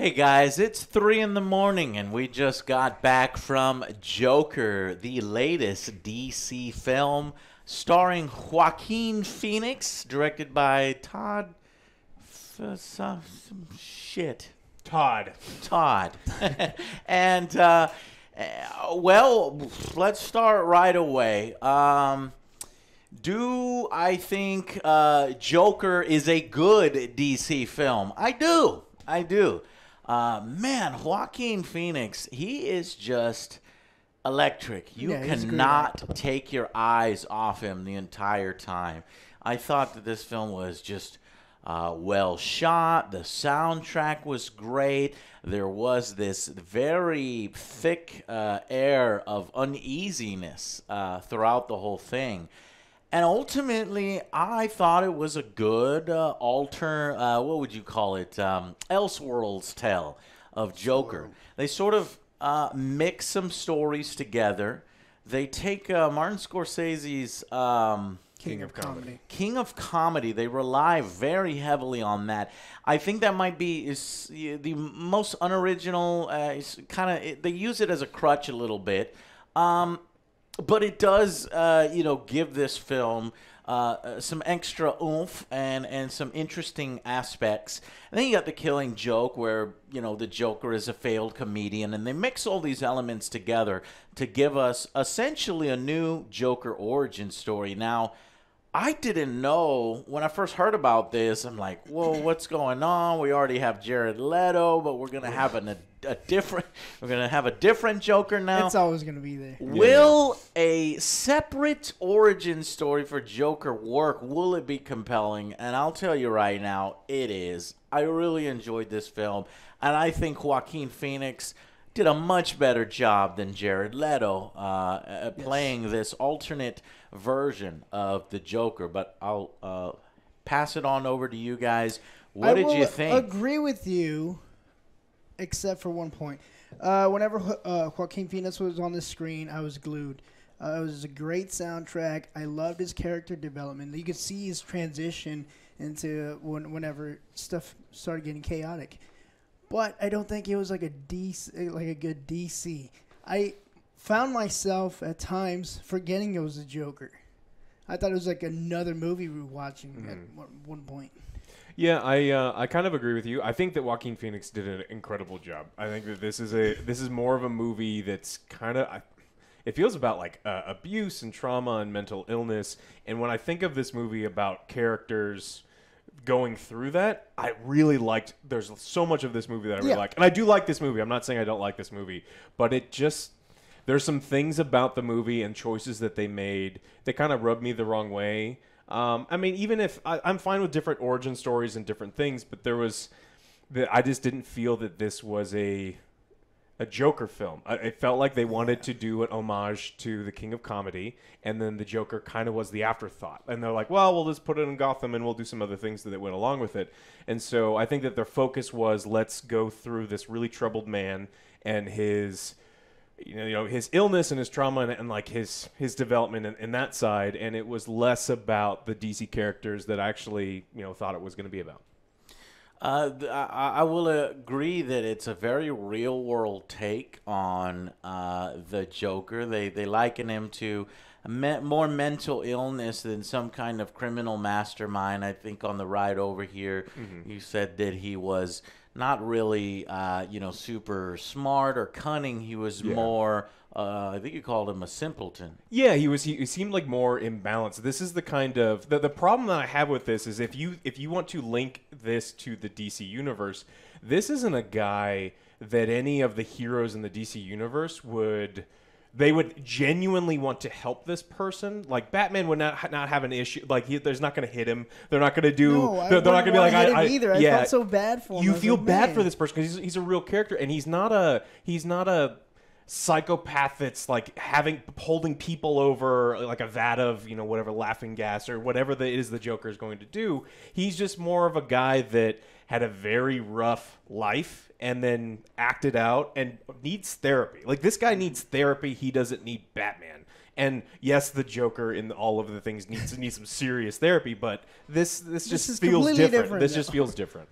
Hey guys, it's 3 in the morning and we just got back from Joker, the latest DC film starring Joaquin Phoenix, directed by Todd. And, well, let's start right away. Do I think Joker is a good DC film? I do. Man, Joaquin Phoenix, he is just electric. You cannot take your eyes off him the entire time. I thought that this film was just well shot. The soundtrack was great. There was this very thick air of uneasiness throughout the whole thing. And ultimately, I thought it was a good what would you call it? Elseworlds tale of Joker. They sort of mix some stories together. They take Martin Scorsese's King of Comedy. King of Comedy. They rely very heavily on that. I think that might be the most unoriginal. They use it as a crutch a little bit. But it does, give this film some extra oomph and some interesting aspects. And then you got The Killing Joke, where, the Joker is a failed comedian. And they mix all these elements together to give us essentially a new Joker origin story. Now, I didn't know when I first heard about this. I'm like, whoa, what's going on? We already have Jared Leto, but we're gonna have a different Joker now. It's always gonna be there. Will a separate origin story for Joker work? Will it be compelling? And I'll tell you right now, it is. I really enjoyed this film, and I think Joaquin Phoenix did a much better job than Jared Leto playing this alternate version of the Joker. But I'll pass it on over to you guys. What did you think? I agree with you, except for one point. Whenever Joaquin Phoenix was on the screen, I was glued. It was a great soundtrack. I loved his character development. You could see his transition into whenever stuff started getting chaotic. But I don't think it was like a good DC. I found myself at times forgetting it was a Joker. I thought it was like another movie we were watching at one point. Yeah, I kind of agree with you. I think that Joaquin Phoenix did an incredible job. I think that this is more of a movie that's kind of it feels about like abuse and trauma and mental illness. And when I think of this movie about characters going through that, I really liked. There's so much of this movie that I really like, and I do like this movie. I'm not saying I don't like this movie, but there's some things about the movie and choices that they made that kind of rubbed me the wrong way. I mean, even if I'm fine with different origin stories and different things, but I just didn't feel that this was a Joker film. It felt like they wanted to do an homage to the King of Comedy, and then the Joker kind of was the afterthought. And they're like, well, we'll just put it in Gotham and we'll do some other things that went along with it. And so I think that their focus was, let's go through this really troubled man and his his illness and his trauma and like his development in that side. And it was less about the DC characters that I actually thought it was going to be about. I will agree that it's a very real-world take on the Joker. They liken him to more mental illness than some kind of criminal mastermind. I think on the ride over here, you said that he was not really, super smart or cunning. He was more. I think you called him a simpleton. Yeah, he seemed like more imbalanced. This is the kind of the problem that I have with this is if you want to link this to the DC universe, this isn't a guy that any of the heroes in the DC universe would genuinely want to help this person. Like Batman would not have an issue. Like there's not going to hit him. They're not going to do. No, they're not going to be like I either. I felt so bad for him. You feel bad for this person because he's a real character and he's not a psychopath that's like holding people over like a vat of whatever laughing gas or whatever that is the Joker is going to do. He's just more of a guy that had a very rough life and then acted out and needs therapy. Like this guy needs therapy. He doesn't need Batman. And yes, the Joker in all of the things needs some serious therapy, but this just feels different. This just feels different.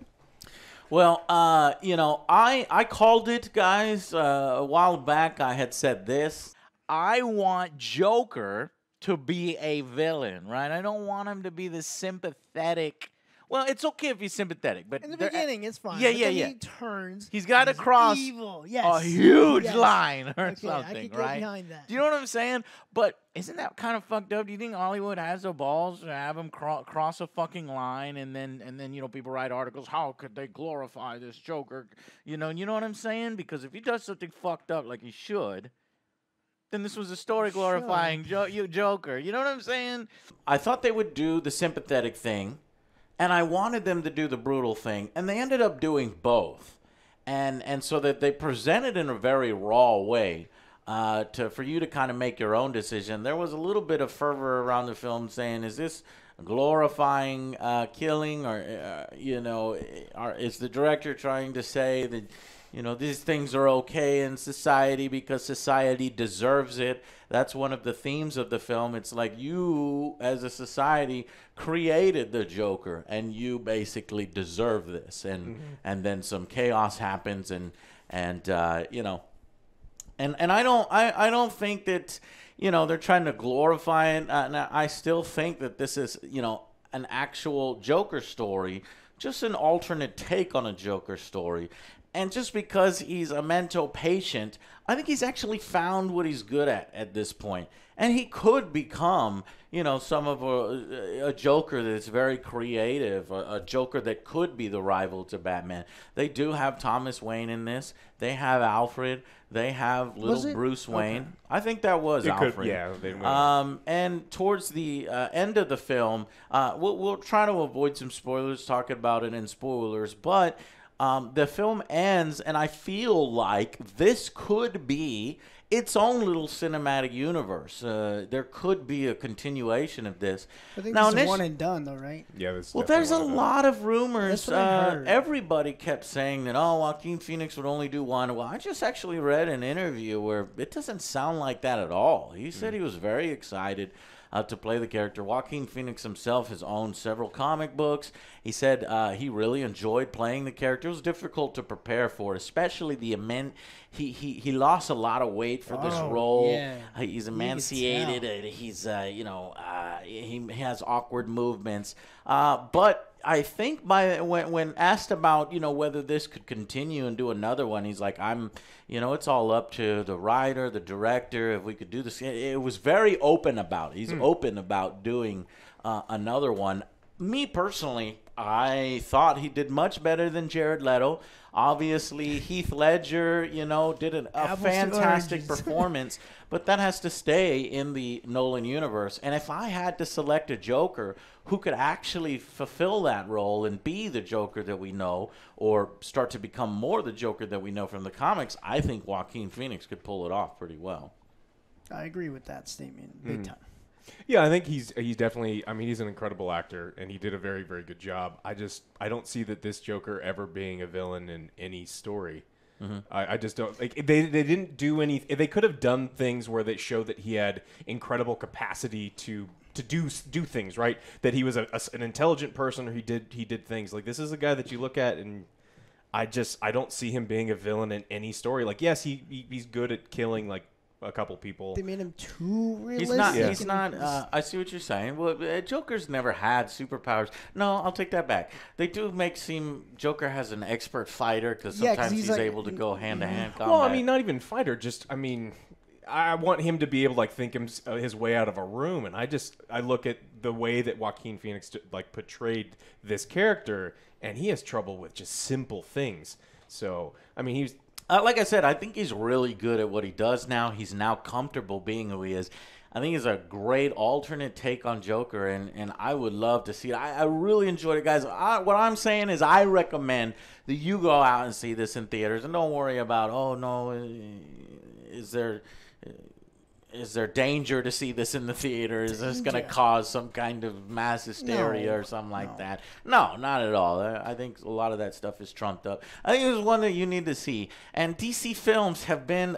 Well, I called it, guys, a while back. I had said this. I want Joker to be a villain, right? I don't want him to be the sympathetic. Well, it's okay if he's sympathetic, but In the beginning, it's fine. Yeah, but yeah, then yeah. He turns. He's got to he's cross evil. Yes. a huge Yes. line or Okay, something, I can get right? behind that. Do you know what I'm saying? But isn't that kind of fucked up? Do you think Hollywood has the balls to have him cross a fucking line, and then people write articles? How could they glorify this Joker? You know what I'm saying? Because if he does something fucked up like he should, then this was a story glorifying Joker. You know what I'm saying? I thought they would do the sympathetic thing, and I wanted them to do the brutal thing, and they ended up doing both. And so that they presented in a very raw way for you to kind of make your own decision. There was a little bit of fervor around the film saying, is this glorifying killing, or is the director trying to say that these things are okay in society because society deserves it? That's one of the themes of the film. It's like you, as a society, created the Joker, and you basically deserve this. And then some chaos happens, and I don't think that they're trying to glorify it. And I still think that this is an actual Joker story, just an alternate take on a Joker story. And just because he's a mental patient, I think he's actually found what he's good at this point. And he could become, some of a Joker that's very creative, a Joker that could be the rival to Batman. They do have Thomas Wayne in this. They have Alfred. They have little Bruce Wayne. Okay. I think that was Alfred. And towards the end of the film, we'll try to avoid some spoilers, talk about it in spoilers, but the film ends, and I feel like this could be its own little cinematic universe. There could be a continuation of this. I think this is one and done, though, right? Yeah. There's a lot of rumors. Everybody kept saying that, Joaquin Phoenix would only do one. Well, I just actually read an interview where it doesn't sound like that at all. He said he was very excited to play the character. Joaquin Phoenix himself has owned several comic books. He said he really enjoyed playing the character. It was difficult to prepare for, especially he lost a lot of weight for this role. Yeah. He's emaciated. He's he has awkward movements. But I think when asked about whether this could continue and do another one, he's like, it's all up to the writer, the director, if we could do this. It was very open about it. He's open about doing another one. Me personally, I thought he did much better than Jared Leto. Obviously, Heath Ledger, did a fantastic performance, but that has to stay in the Nolan universe. And if I had to select a Joker who could actually fulfill that role and be the Joker that we know, or start to become more the Joker that we know from the comics, I think Joaquin Phoenix could pull it off pretty well. I agree with that statement big time. Yeah, I think he's definitely. I mean, he's an incredible actor, and he did a very, very good job. I don't see that this Joker ever being a villain in any story. I just don't like. They didn't do any. They could have done things where they show that he had incredible capacity to do things, right? That he was an intelligent person, or he did things. Like, this is a guy that you look at, and I don't see him being a villain in any story. Like, yes, he's good at killing, like, a couple people. They made him too realistic. He's not. I see what you're saying. Well, Joker's never had superpowers. No, I'll take that back. They do seem Joker has an expert fighter, because sometimes he's like, able to go hand to hand combat. Well, I mean, not even fighter. Just, I mean, I want him to be able to, like, think his way out of a room, and I look at the way that Joaquin Phoenix portrayed this character, and he has trouble with just simple things. So, I mean, he's. Like I said, I think he's really good at what he does now. He's now comfortable being who he is. I think he's a great alternate take on Joker, and I would love to see it. I really enjoyed it, guys. What I'm saying is I recommend that you go out and see this in theaters, and don't worry about, is there danger to see this in the theater? Is this going to cause some kind of mass hysteria or something like that? No, not at all. I think a lot of that stuff is trumped up. I think it's one that you need to see. And DC films have been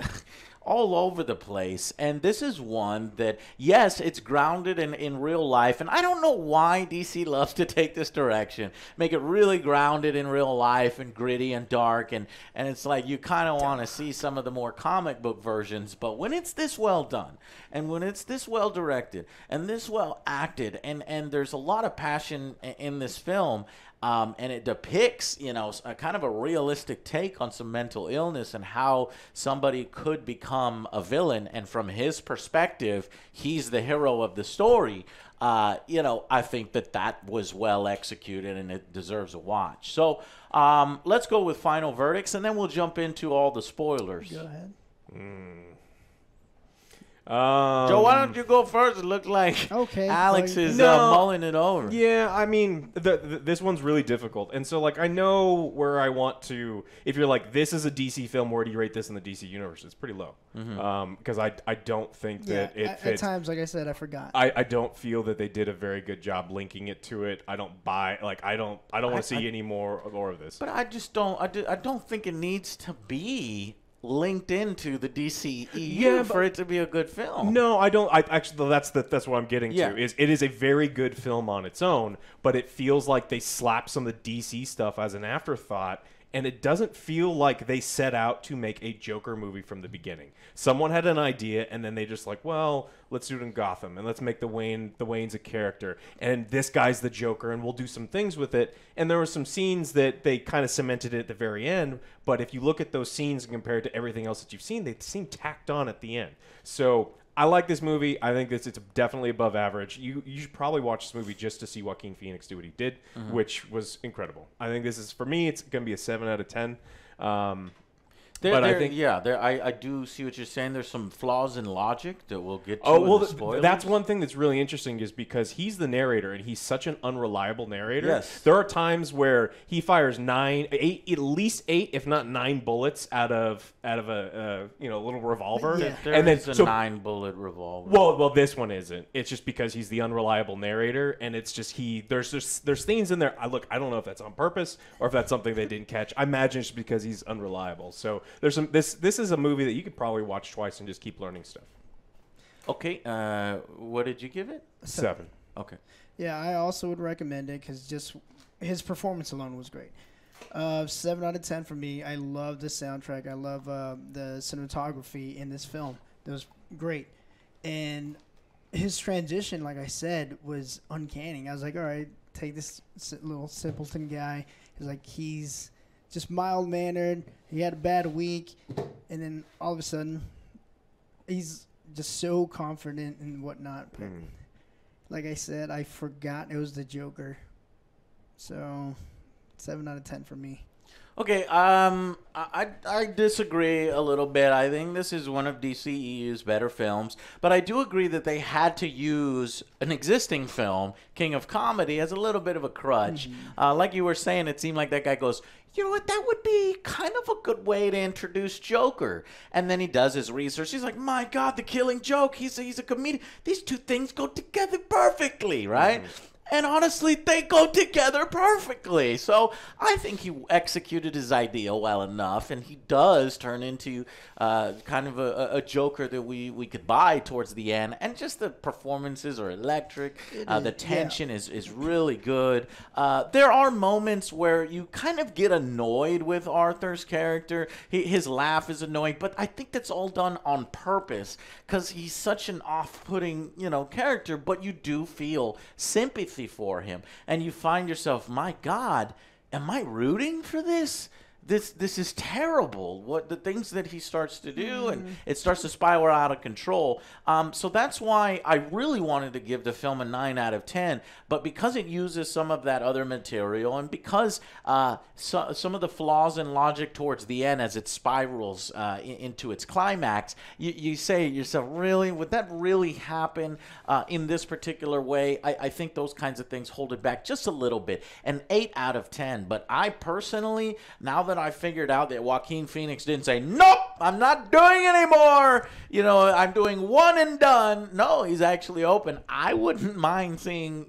all over the place. And this is one that, yes, it's grounded in real life. And I don't know why DC loves to take this direction, make it really grounded in real life and gritty and dark. And it's like you kind of want to see some of the more comic book versions. But when it's this well done, and when it's this well directed, and this well acted, and there's a lot of passion in this film, and it depicts, a kind of a realistic take on some mental illness and how somebody could become a villain. And from his perspective, he's the hero of the story. I think that was well executed and it deserves a watch. So let's go with final verdicts, and then we'll jump into all the spoilers. Go ahead. Joe, why don't you go first? It looks like Alex is mulling it over. Yeah, I mean, this one's really difficult. And so, I know where I want to... If you're like, this is a DC film, where do you rate this in the DC universe? It's pretty low. Because I don't think that it fits. At times, like I said, I forgot. I don't feel that they did a very good job linking it to it. I don't buy... I don't want to see any more of this. But I just don't... I don't think it needs to be linked into the DCEU for it to be a good film. No, I don't. Actually, that's what I'm getting to. It is a very good film on its own, but it feels like they slapped some of the DC stuff as an afterthought, and it doesn't feel like they set out to make a Joker movie from the beginning. Someone had an idea, and then they just let's do it in Gotham, and let's make the Wayne's a character, and this guy's the Joker, and we'll do some things with it. And there were some scenes that they kind of cemented it at the very end, but if you look at those scenes and compare it to everything else that you've seen, they seem tacked on at the end. So I like this movie. I think it's definitely above average. You should probably watch this movie just to see Joaquin Phoenix do what he did, which was incredible. I think this is, for me, it's going to be a 7 out of 10. I do see what you're saying. There's some flaws in logic that we'll get to in the spoilers. That's one thing that's really interesting, is because he's the narrator and he's such an unreliable narrator. Yes. There are times where he fires at least 8, if not 9 bullets out of a little revolver. Yeah. There is a 9-bullet revolver. Well, this one isn't. It's just because he's the unreliable narrator, and it's just there's things in there. I don't know if that's on purpose or if that's something they didn't catch. I imagine it's because he's unreliable. So there's some. This is a movie that you could probably watch twice and just keep learning stuff. Okay, what did you give it? 7. Okay. Yeah, I also would recommend it because just his performance alone was great. 7 out of 10 for me. I love the soundtrack. I love the cinematography in this film. It was great. And his transition, like I said, was uncanny. I was like, all right, take this little simpleton guy. He's just mild-mannered. He had a bad week. And then all of a sudden, he's just so confident and whatnot. But like I said, I forgot it was the Joker. So 7 out of 10 for me. Okay, I disagree a little bit. I think this is one of DCEU's better films, but I do agree that they had to use an existing film, King of Comedy, as a little bit of a crutch. Like you were saying, it seemed like that guy goes, you know what, that would be kind of a good way to introduce Joker. And then he does his research. He's like, my God, The Killing Joke. He's a comedian. These two things go together perfectly, right? And honestly, they go together perfectly. So I think he executed his idea well enough, and he does turn into kind of a Joker that we could buy towards the end. And just the performances are electric. The tension is really good. There are moments where you kind of get annoyed with Arthur's character. His laugh is annoying, but I think that's all done on purpose because he's such an off-putting, character. But you do feel sympathy for him, and you find yourself, my God, am I rooting for this? This is terrible. What the things that he starts to do, and it starts to spiral out of control. So that's why I really wanted to give the film a 9 out of 10. But because it uses some of that other material, and because some of the flaws in logic towards the end as it spirals into its climax, you say to yourself, really, would that really happen in this particular way? I think those kinds of things hold it back just a little bit. An 8 out of 10. But I personally, now that I figured out that Joaquin Phoenix didn't say, nope, I'm not doing anymore. I'm doing one and done. No, he's actually open. I wouldn't mind seeing,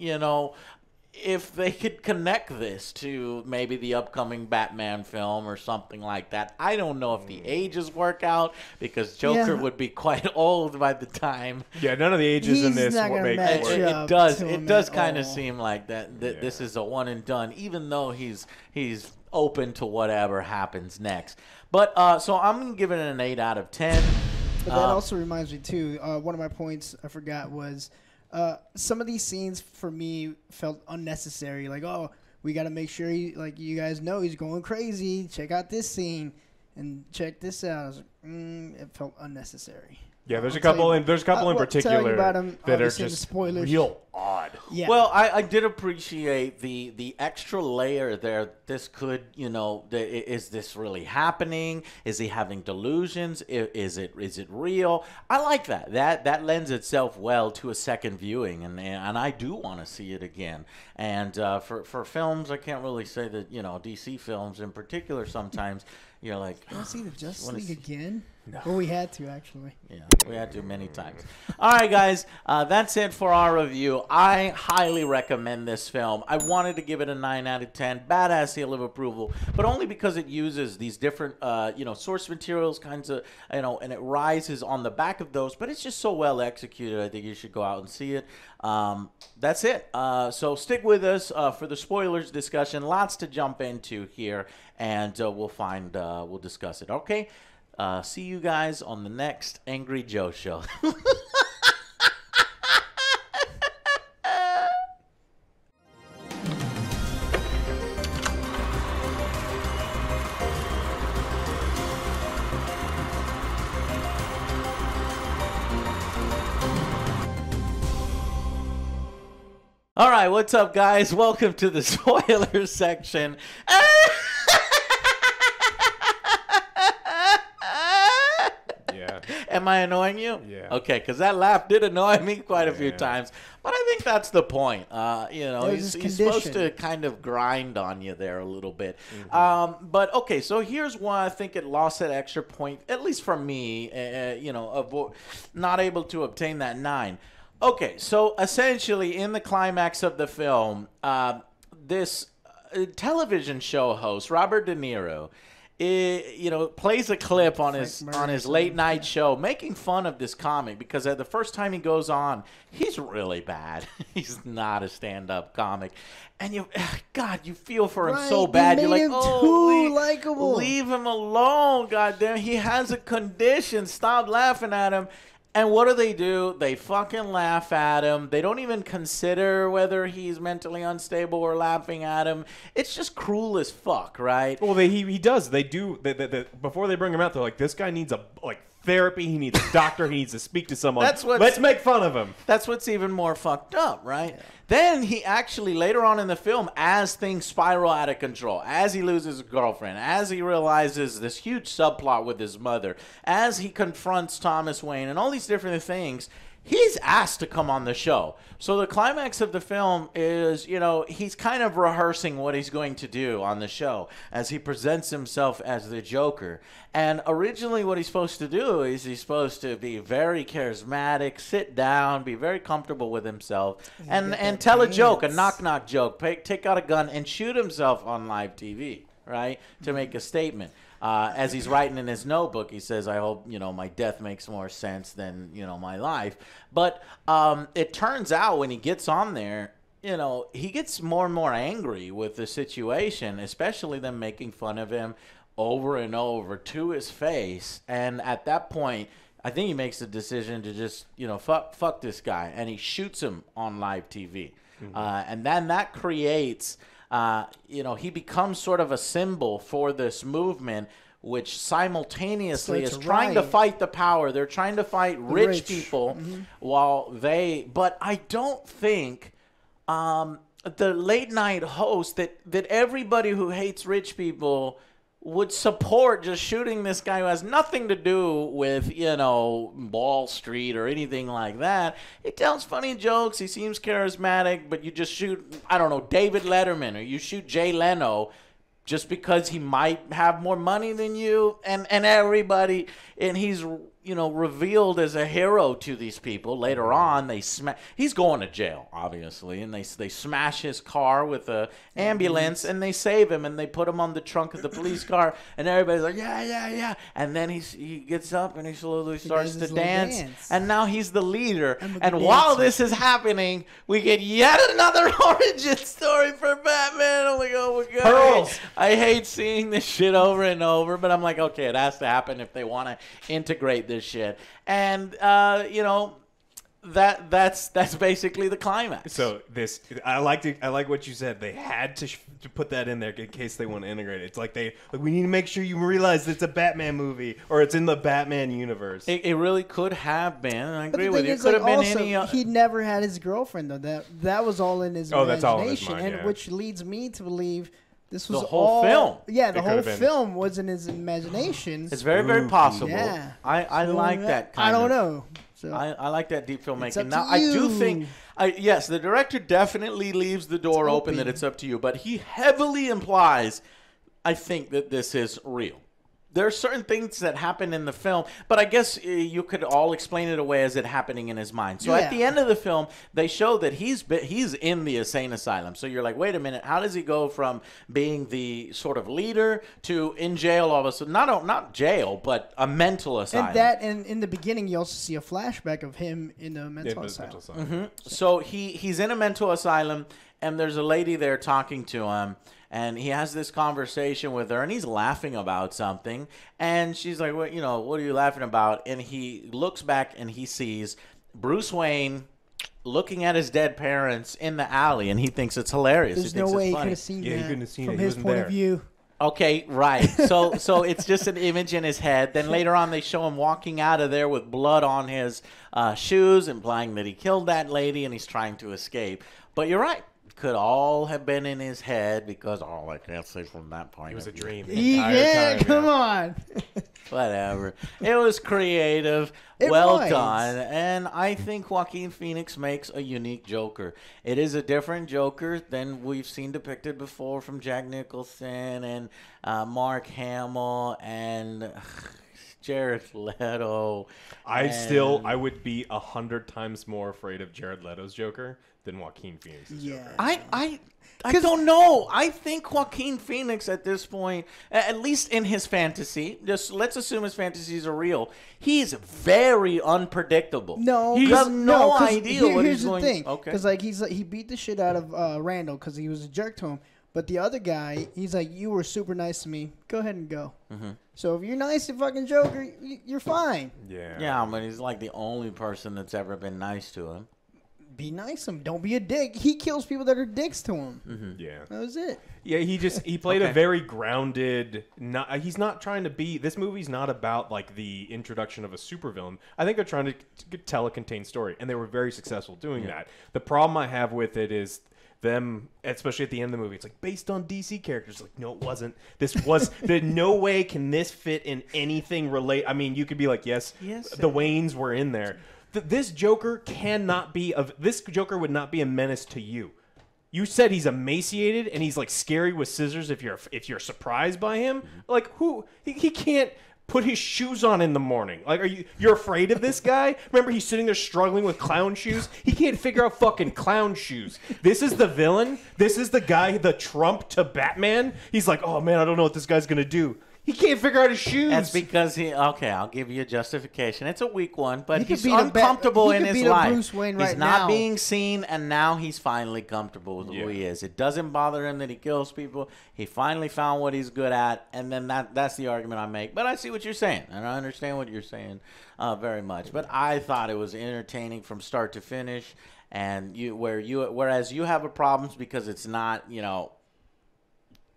if they could connect this to maybe the upcoming Batman film or something like that. I don't know if the ages work out because Joker would be quite old by the time. Yeah, none of the ages in this not will gonna make match it work. up. It does kind of seem like that. This is a one and done, even though he's open to whatever happens next. But so I'm gonna give it an 8 out of 10. But that also reminds me too. One of my points I forgot was some of these scenes for me felt unnecessary. Like, oh, we got to make sure you guys know he's going crazy. Check out this scene and check this out. I was like, it felt unnecessary. Yeah, there's a couple in particular that are just spoilers. real odd. Yeah. Well, I did appreciate the extra layer there. This could, is this really happening? Is he having delusions? Is it real? I like that. That lends itself well to a second viewing, and I do want to see it again. And for films, I can't really say that, DC films in particular, sometimes you're like, you want to see the Justice League again? No. Well, we had to, actually. Yeah, we had to many times. All right, guys, that's it for our review. I highly recommend this film. I wanted to give it a 9 out of 10, badass seal of approval, but only because it uses these different, source materials, kinds of, and it rises on the back of those, but it's just so well executed. I think you should go out and see it. That's it. So stick with us for the spoilers discussion. Lots to jump into here, and we'll discuss it. Okay. See you guys on the next Angry Joe show. All right, what's up, guys? Welcome to the spoilers section. Am I annoying you? Yeah. Okay, because that laugh did annoy me quite a few times. But I think that's the point. He's supposed to kind of grind on you there a little bit. But, okay, so here's why I think it lost that extra point, at least for me, not able to obtain that 9. Okay, so essentially in the climax of the film, this television show host, Robert De Niro, plays a clip on his late night show making fun of this comic because the first time he goes on, he's really bad. He's not a stand-up comic. And you feel for him so bad. You're like, too likable. Leave him alone, goddamn. He has a condition. Stop laughing at him. And what do? They fucking laugh at him. They don't even consider whether he's mentally unstable or laughing at him. It's just cruel as fuck, right? Well, he does. They do. Before they bring him out, they're like, this guy needs therapy. He needs a doctor. He needs to speak to someone. Let's make fun of him. That's what's even more fucked up, right? Yeah. Then he actually, later on in the film, as things spiral out of control, as he loses his girlfriend, as he realizes this huge subplot with his mother, as he confronts Thomas Wayne and all these different things, he's asked to come on the show. So the climax of the film is, he's kind of rehearsing what he's going to do on the show as he presents himself as the Joker. And originally what he's supposed to do is he's supposed to be very charismatic, sit down, be very comfortable with himself, and tell a joke, a knock-knock joke, take out a gun and shoot himself on live TV, right, to make a statement. As he's writing in his notebook, he says, I hope, my death makes more sense than, my life. But it turns out when he gets on there, he gets more and more angry with the situation, especially them making fun of him over and over to his face. And at that point, I think he makes the decision to just, fuck this guy. And he shoots him on live TV. And then that creates... he becomes sort of a symbol for this movement, which simultaneously is trying to fight the power. They're trying to fight rich people but I don't think the late night host that everybody who hates rich people would support just shooting this guy who has nothing to do with, Wall Street or anything like that. He tells funny jokes. He seems charismatic, but you just shoot, I don't know, David Letterman, or you shoot Jay Leno just because he might have more money than you, and everybody, and he's revealed as a hero to these people. Later on, he's going to jail, obviously, and they smash his car with a ambulance, and they save him, and they put him on the trunk of the police car, and everybody's like, yeah, and then he gets up and he slowly starts to dance, and now he's the leader. And while this is happening, we get yet another origin story for Batman. I'm like, oh my god, Pearls. I hate seeing this shit over and over, but I'm like, okay, it has to happen if they want to integrate this shit. And that's basically the climax. So I like what you said. They had to put that in there in case they want to integrate it. It's like we need to make sure you realize it's a Batman movie or it's in the Batman universe. It really could have been. I agree with you. It could have been also, any. He never had his girlfriend though. That was all in his imagination, that's all in his mind, and yeah. which leads me to believe. This was the whole film. Yeah, the whole film was in his imagination. It's very, very possible. Yeah. I like that kind I don't know. So I like that deep filmmaking. Now, I do think, yes, the director definitely leaves the door open that it's up to you, but he heavily implies, I think, that this is real. There are certain things that happen in the film, but I guess you could all explain it away as it happening in his mind. So at the end of the film, they show that he's in the insane asylum. So you're like, wait a minute, how does he go from being the sort of leader to in jail all of a sudden? Not jail, but a mental asylum. And in the beginning, you also see a flashback of him in a mental asylum. Mm-hmm. So he's in a mental asylum, and there's a lady there talking to him. And he has this conversation with her, and he's laughing about something. And she's like, what are you laughing about? And he looks back, and he sees Bruce Wayne looking at his dead parents in the alley, and he thinks it's hilarious. There's no way he could have seen that he couldn't have seen from it. his point of view. Okay, right. So it's just an image in his head. Then later on, they show him walking out of there with blood on his shoes, implying that he killed that lady, and he's trying to escape. But you're right. Could all have been in his head because I can't see from that point. It was a dream. Come on. Whatever. It was creative. Well done. And I think Joaquin Phoenix makes a unique Joker. It is a different Joker than we've seen depicted before from Jack Nicholson and Mark Hamill and Jared Leto. I would be 100 times more afraid of Jared Leto's Joker than Joaquin Phoenix's Joker. I don't know. I think Joaquin Phoenix at this point, at least in his fantasy, just let's assume his fantasies are real, he's very unpredictable. No, he has no idea what he's going to do. Here's the thing. Because he beat the shit out of Randall because he was a jerk to him. But the other guy, he's like, you were super nice to me. Go ahead and go. Mm-hmm. So if you're nice to fucking Joker, you're fine. Yeah, but he's like the only person that's ever been nice to him. Be nice to him. Don't be a dick. He kills people that are dicks to him. Mm-hmm. Yeah. That was it. Yeah, he played a very grounded. He's not trying to be. This movie's not about like the introduction of a supervillain. I think they're trying to tell a contained story, and they were very successful doing that. The problem I have with it is them, especially at the end of the movie, it's like based on DC characters. Like, no, it wasn't. This was. There's no way can this fit in anything relate. I mean, you could be like, yes, the Waynes were in there. This Joker cannot be this Joker would not be a menace to you. You said he's emaciated and he's like scary with scissors if you're surprised by him. Like he can't put his shoes on in the morning. Like you're afraid of this guy? Remember he's sitting there struggling with clown shoes? He can't figure out fucking clown shoes. This is the villain. This is the guy, the Trump to Batman. He's like, "Oh man, I don't know what this guy's going to do." He can't figure out his shoes. That's because I'll give you a justification. It's a weak one, but he's uncomfortable in his life. Bruce Wayne he's not being seen, and now he's finally comfortable with who he is. It doesn't bother him that he kills people. He finally found what he's good at, and then that's the argument I make. But I see what you're saying, and I understand what you're saying very much. But I thought it was entertaining from start to finish, and whereas you have a problem because it's not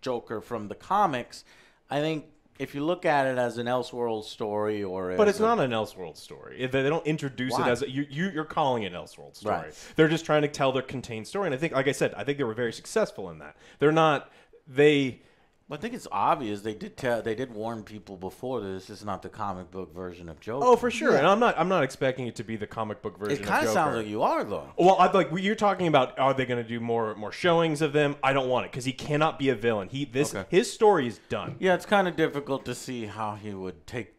Joker from the comics, I think. If you look at it as an Elseworld story, but it's not an Elseworld story. They don't introduce it as you're calling it an Elseworld story. Right. They're just trying to tell their contained story, and I think, like I said, I think they were very successful in that. They're not they. I think it's obvious they did warn people before that this is not the comic book version of Joker. Oh, for sure, and I'm not expecting it to be the comic book version. It kind of sounds like you are, though. Well, you're talking about, are they going to do more showings of them? I don't want it because he cannot be a villain. His story is done. Yeah, it's kind of difficult to see how he would take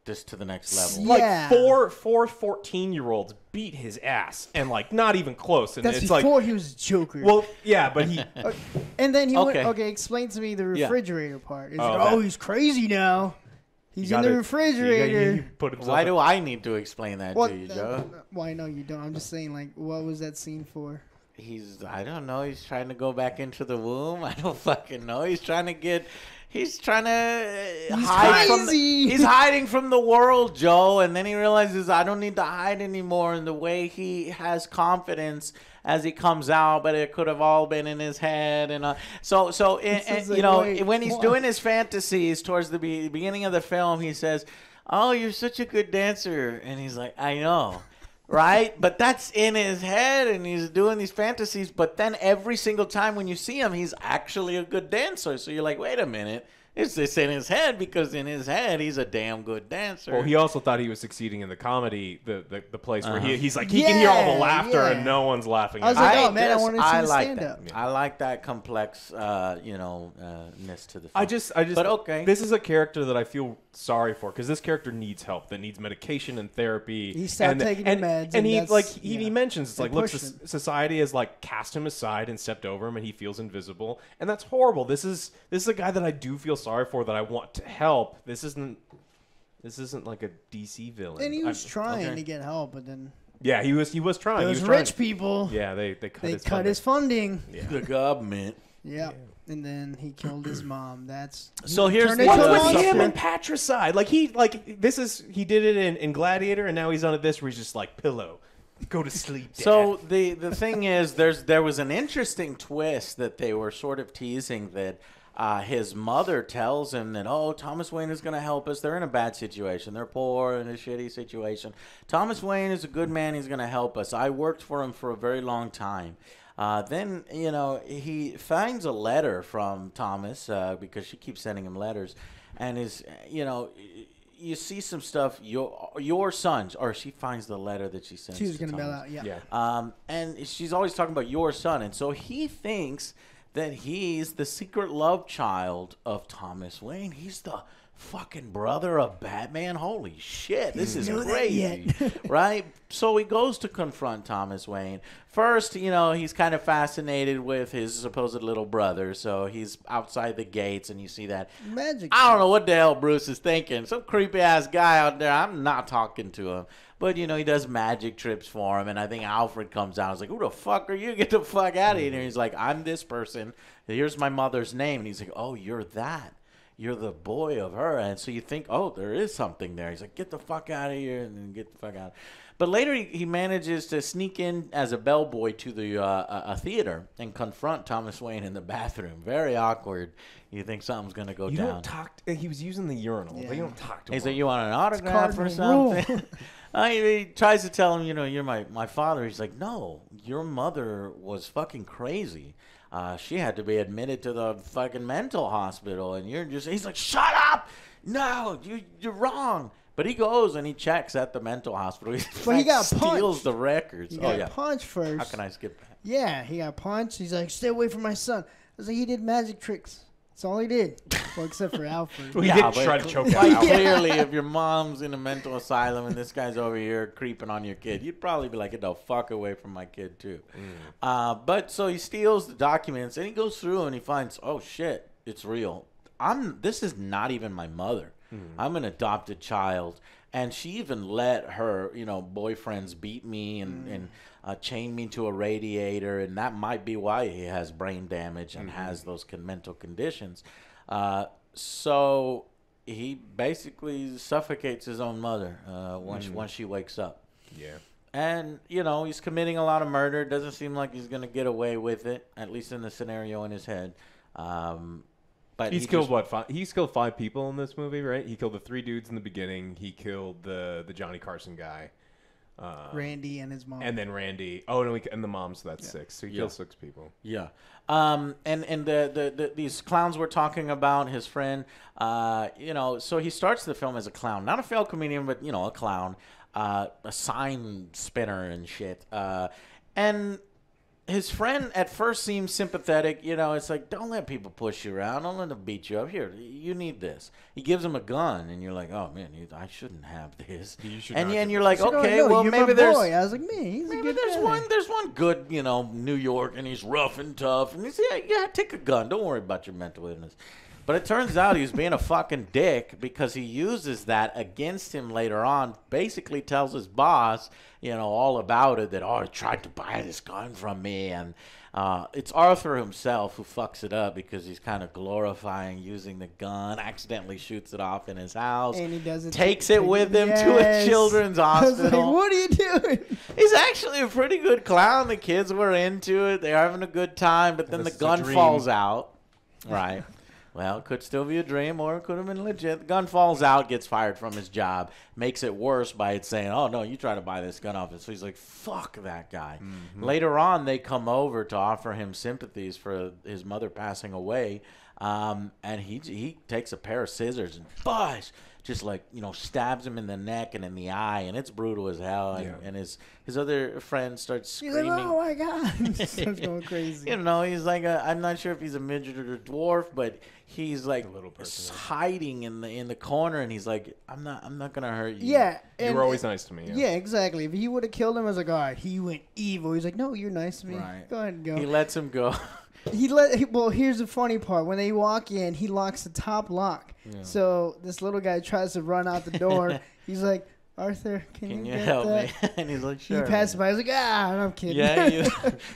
this to the next level. Yeah. Like four 14-year-olds beat his ass, and like not even close. And That's it's before like, he was Joker. well, yeah, but he. And then he Okay. went, okay, explain to me the refrigerator part. He's Oh, like, that- he's crazy now. He's in the he refrigerator. put himself Why in- do I need to explain that What? to you, Joe? Why, no, you don't. I'm just saying, like, what was that scene for? I don't know. He's trying to go back into the womb. I don't fucking know. He's trying to hide from crazy. he's hiding from the world, Joe. And then he realizes I don't need to hide anymore. And the way he has confidence as he comes out, but it could have all been in his head. And when he's doing his fantasies towards the beginning of the film, he says, "Oh, you're such a good dancer," and he's like, "I know." Right? But that's in his head, and he's doing these fantasies. But then every single time when you see him, he's actually a good dancer. So you're like, wait a minute. It's this in his head, because in his head, he's a damn good dancer. Well, he also thought he was succeeding in the comedy, the place where he's like, he can hear all the laughter and no one's laughing. I was at him. like, oh, man, I wanted to see the like stand-up. that. I like that complex, ness to the film. I just, But okay. This is a character that I feel sorry for, because this character needs help, that needs medication and therapy. He stopped taking the meds, and he that's- like yeah. he mentions it's They like, look, pushed him. society has like cast him aside and stepped over him, and he feels invisible, and that's horrible. This is a guy that I do feel sorry for, that I want to help. This isn't like a DC villain. And he was trying to get help, but then Yeah, he was trying. those he was rich trying. people, Yeah, they cut his funding. Yeah. The government. Yeah. And then he killed his mom. So here's turned the into a What's with monster. him and patricide? Like he did it in Gladiator, and now he's on this where he's just like, pillow, go to sleep. Dad. So the thing is, there was an interesting twist that they were sort of teasing, that his mother tells him that, oh, Thomas Wayne is going to help us. They're in a bad situation. They're poor, in a shitty situation. Thomas Wayne is a good man. He's going to help us. I worked for him for a very long time. Then, he finds a letter from Thomas, because she keeps sending him letters, and you see some stuff, your sons, or she finds the letter that she sends. She was going to bail out, yeah. And she's always talking about your son, and so he thinks that he's the secret love child of Thomas Wayne. He's the fucking brother of Batman. Holy shit, this is crazy. Right? So he goes to confront Thomas Wayne. First, he's kind of fascinated with his supposed little brother, so he's outside the gates, and you see that. Magic. I don't know what the hell Bruce is thinking. Some creepy-ass guy out there. I'm not talking to him. But, he does magic trips for him, and I think Alfred comes out. He's like, who the fuck are you? Get the fuck out of here. And he's like, I'm this person. Here's my mother's name. And he's like, oh, you're that. You're the boy of her. And so you think, oh, there is something there. He's like, get the fuck out of here, and then get the fuck out. But later he manages to sneak in as a bellboy to the a theater and confront Thomas Wayne in the bathroom. Very awkward. You think something's going to go you down. don't talk. He was using the urinal. Yeah. But you don't talk to him. He's like, you want an autograph or cardinal rule. something? He tries to tell him, you're my father. He's like, no, your mother was fucking crazy. She had to be admitted to the fucking mental hospital, and he's like, shut up! No, you're wrong. But he goes and he checks at the mental hospital. But he got steals punched. the records. He got punched first. How can I skip that? Yeah, he got punched. He's like, stay away from my son. I was like, he did magic tricks. That's all he did. Well, except for Alfred. Well, he Yeah, did but try to choke Like, out. clearly, if your mom's in a mental asylum and this guy's over here creeping on your kid, you'd probably be like, get the fuck away from my kid, too. But so he steals the documents, and he goes through and he finds, oh, shit, it's real. This is not even my mother. I'm an adopted child. And she even let her, boyfriends beat me and chain me to a radiator, and that might be why he has brain damage and has those mental conditions. So he basically suffocates his own mother once she wakes up. Yeah. And, he's committing a lot of murder. Doesn't seem like he's going to get away with it, at least in the scenario in his head. But He's killed He's killed 5 people in this movie, right? He killed the 3 dudes in the beginning. He killed the Johnny Carson guy, Randy and his mom. and then Randy. Oh no, and the mom. So that's 6. So he killed 6 people. Yeah. And these clowns we're talking about, his friend, so he starts the film as a clown, not a failed comedian, but a clown, a sign spinner and shit. And his friend at first seems sympathetic. You know, it's like, don't let people push you around. Don't let them beat you up. Here, you need this. He gives him a gun, and you're like, oh, man, I shouldn't have this. And you're like, okay, well, maybe there's... I was like, man, he's maybe a good there's guy. there's one good, you know, New York, and he's rough and tough. And he's, yeah, take a gun. Don't worry about your mental illness. But it turns out he was being a fucking dick because he uses that against him later on. Basically tells his boss, you know, all about it, that, oh, he tried to buy this gun from me. And it's Arthur himself who fucks it up because he's kind of glorifying using the gun, accidentally shoots it off in his house, and he doesn't takes it with him to a children's hospital. Like, what are you doing? He's actually a pretty good clown. The kids were into it. They're having a good time, but then the gun falls out. Right. Well, it could still be a dream, or it could have been legit. The gun falls out, gets fired from his job, makes it worse by it saying, oh, no, you try to buy this gun off it. So he's like, fuck that guy. Mm-hmm. Later on, they come over to offer him sympathies for his mother passing away, and he takes a pair of scissors and just like, you know, stabs him in the neck and in the eye, and it's brutal as hell. And his other friend starts screaming. He's like, oh my god, starts going crazy. You know, he's like I'm not sure if he's a midget or a dwarf, but he's like a little person hiding in the corner, and he's like, I'm not gonna hurt you. Yeah, you were always nice to me. Yeah, exactly. If he would have killed him, I was like, all right, he went evil. He's like, no, you're nice to me. Right. Go ahead and go. He lets him go. Well, here's the funny part. When they walk in, he locks the top lock. Yeah. So this little guy tries to run out the door. He's like, Arthur, can you help me? And he's like, sure. He passes by. He's like, I'm kidding. Yeah,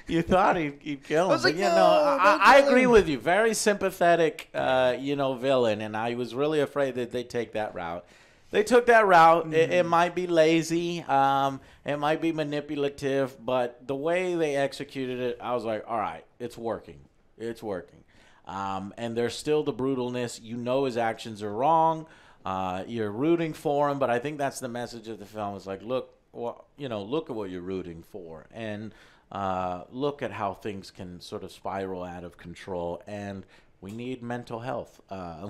you thought he'd kill him. I was like, no, I agree with you. Very sympathetic, villain. And I was really afraid that they'd take that route. They took that route. Mm-hmm. It might be lazy. It might be manipulative. But the way they executed it, I was like, all right, it's working. It's working. And there's still the brutalness. You know his actions are wrong. You're rooting for him. But I think that's the message of the film. It's like, look at what you're rooting for. And look at how things can sort of spiral out of control. And we need mental health.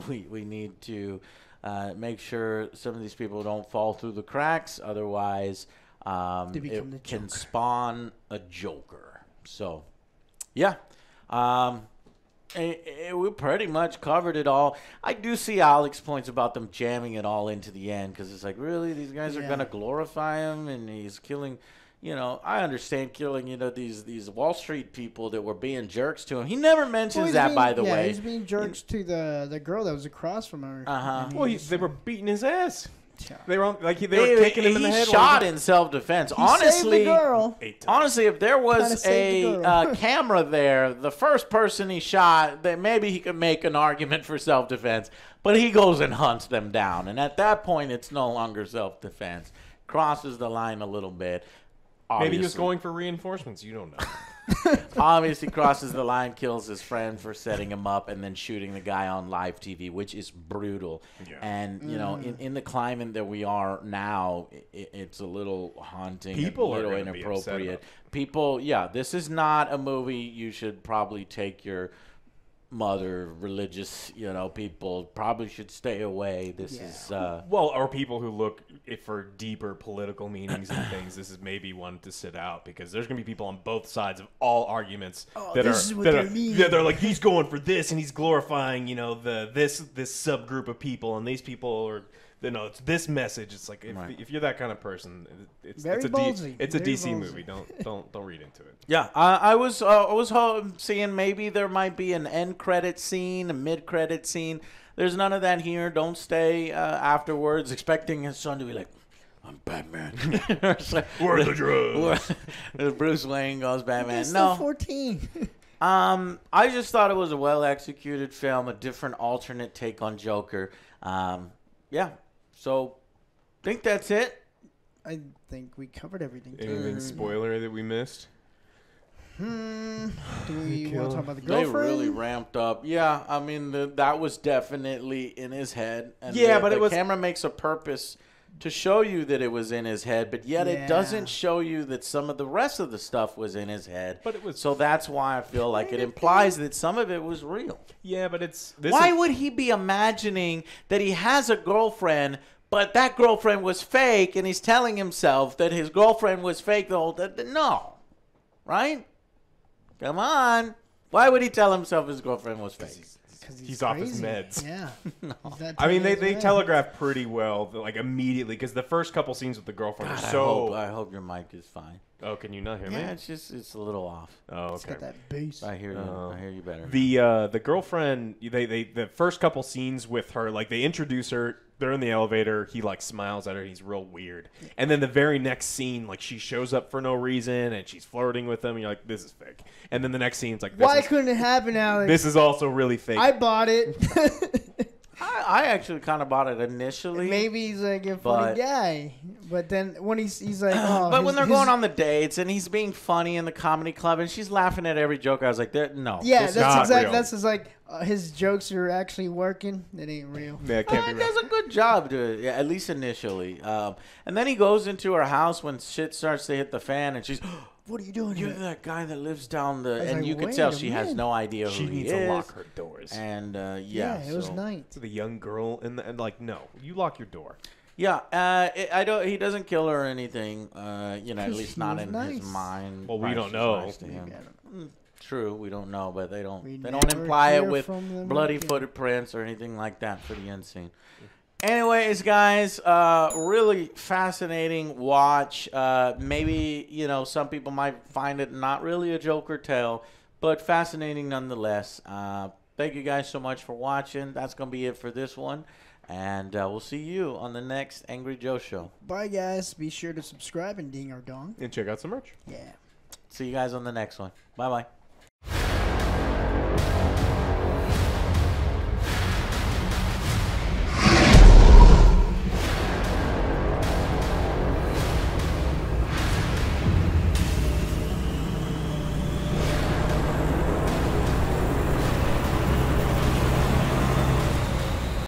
We need to... make sure some of these people don't fall through the cracks. Otherwise, it can spawn a Joker. So, yeah. We pretty much covered it all. I do see Alex points about them jamming it all into the end because it's like, really? These guys are going to glorify him and he's killing... You know, I understand killing, these Wall Street people that were being jerks to him. He never mentions that, by the way. Yeah, he's being jerks to the girl that was across from her. Uh-huh. Well, they were beating his ass. They were kicking him in the head. He shot in self-defense. Honestly, saved the girl. Honestly, if there was a camera there, the first person he shot, then maybe he could make an argument for self-defense. But he goes and hunts them down. And at that point, it's no longer self-defense. Crosses the line a little bit. Maybe he was going for reinforcements. You don't know. Obviously crosses the line, kills his friend for setting him up, and then shooting the guy on live TV, which is brutal. Yeah. And, in the climate that we are now, it's a little haunting. People a little are inappropriate. People, this is not a movie you should probably take your mother, religious, people probably should stay away. This is or people who look for deeper political meanings and things. This is maybe one to sit out because there's gonna be people on both sides of all arguments they're like, he's going for this and he's glorifying this subgroup of people, and these people are it's this message. It's like if you're that kind of person, it's a DC movie. Don't read into it. Yeah, I was seeing maybe there might be an end credit scene, a mid credit scene. There's none of that here. Don't stay afterwards expecting his son to be like, I'm Batman. Where are the drugs? Bruce Wayne goes Batman. He's still 14. I just thought it was a well executed film, a different alternate take on Joker. So, think that's it. I think we covered everything. Anything spoiler that we missed? Do we want to talk about the girlfriend? They really ramped up. Yeah, I mean, that was definitely in his head. And but the camera makes a purpose to show you that it was in his head, but yet it doesn't show you that some of the rest of the stuff was in his head. But it was, so that's why I feel like it implies that some of it was real. Yeah, but why would he be imagining that he has a girlfriend, but that girlfriend was fake, and he's telling himself that his girlfriend was fake the whole time? No, right? Come on. Why would he tell himself his girlfriend was fake? He's off his meds. Yeah. No. I mean, they telegraph pretty well, like immediately, because the first couple scenes with the girlfriend are so. I hope your mic is fine. Oh, can you not hear me? Yeah, it's a little off. Oh, It's okay. got that bass. I hear you. I hear you better. The girlfriend, the first couple scenes with her, like they introduce her. They're in the elevator. He like smiles at her. He's real weird. And then the very next scene, like she shows up for no reason and she's flirting with him. And you're like, this is fake. And then the next scene's like, Why couldn't it happen, Alex? This is also really fake. I bought it. I actually kind of bought it initially. Maybe he's like a funny guy, but then when he's like, oh, but when they're going on the dates and he's being funny in the comedy club and she's laughing at every joke, I was like, no. Yeah, This that's not exactly. real. That's just like his jokes are actually working. It ain't real. Yeah, it can't be He real. does a good job to it, yeah, at least initially. And then he goes into her house when shit starts to hit the fan, and she's, What are you doing "You're here? that guy that lives down the," was and like, you could wait tell a she has minute. no idea who She he needs is. to lock her doors. And Yeah, it was night. To the young girl and like, no, you lock your door. Yeah, I don't. He doesn't kill her or anything. At least he not was in nice. his mind. Well, we Probably don't she's know. nice to him. Maybe, I don't know. True, we don't know, but they don't. We They don't never imply it hear with from them bloody again. footprints or anything like that for the end scene. Anyways, guys, really fascinating watch. Maybe some people might find it not really a Joker tale, but fascinating nonetheless. Thank you guys so much for watching. That's gonna be it for this one, and we'll see you on the next Angry Joe show. Bye, guys. Be sure to subscribe and ding our dong. And check out some merch. Yeah. See you guys on the next one. Bye bye.